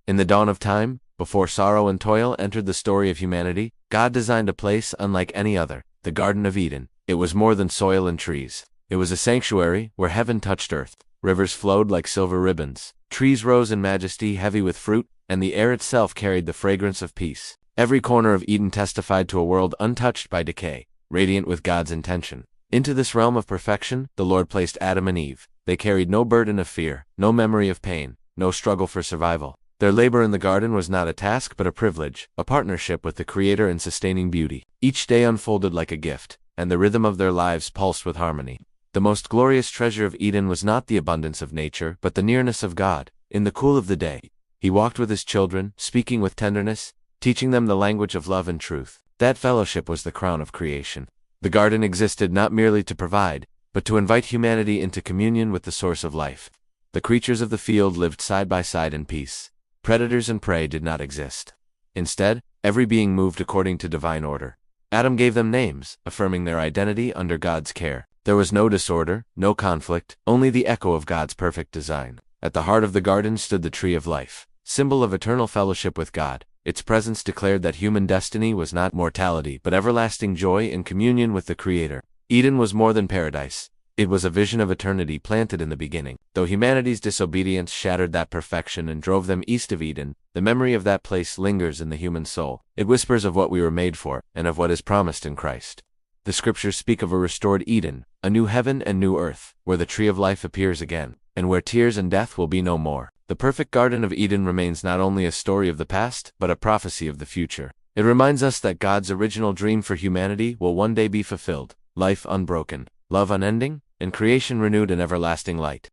In the dawn of time, before sorrow and toil entered the story of humanity, God designed a place unlike any other, the Garden of Eden. It was more than soil and trees. It was a sanctuary where heaven touched earth. Rivers flowed like silver ribbons. Trees rose in majesty, heavy with fruit, and the air itself carried the fragrance of peace. Every corner of Eden testified to a world untouched by decay, radiant with God's intention. Into this realm of perfection, the Lord placed Adam and Eve. They carried no burden of fear, no memory of pain, no struggle for survival. Their labor in the garden was not a task but a privilege, a partnership with the Creator in sustaining beauty. Each day unfolded like a gift, and the rhythm of their lives pulsed with harmony. The most glorious treasure of Eden was not the abundance of nature, but the nearness of God. In the cool of the day, He walked with His children, speaking with tenderness, teaching them the language of love and truth. That fellowship was the crown of creation. The garden existed not merely to provide, but to invite humanity into communion with the source of life. The creatures of the field lived side by side in peace. Predators and prey did not exist. Instead, every being moved according to divine order. Adam gave them names, affirming their identity under God's care. There was no disorder, no conflict, only the echo of God's perfect design. At the heart of the garden stood the tree of life, symbol of eternal fellowship with God. Its presence declared that human destiny was not mortality but everlasting joy in communion with the Creator. Eden was more than paradise. It was a vision of eternity planted in the beginning. Though humanity's disobedience shattered that perfection and drove them east of Eden, the memory of that place lingers in the human soul. It whispers of what we were made for, and of what is promised in Christ. The scriptures speak of a restored Eden, a new heaven and new earth, where the tree of life appears again, and where tears and death will be no more. The perfect Garden of Eden remains not only a story of the past, but a prophecy of the future. It reminds us that God's original dream for humanity will one day be fulfilled, life unbroken, love unending, and creation renewed in everlasting light.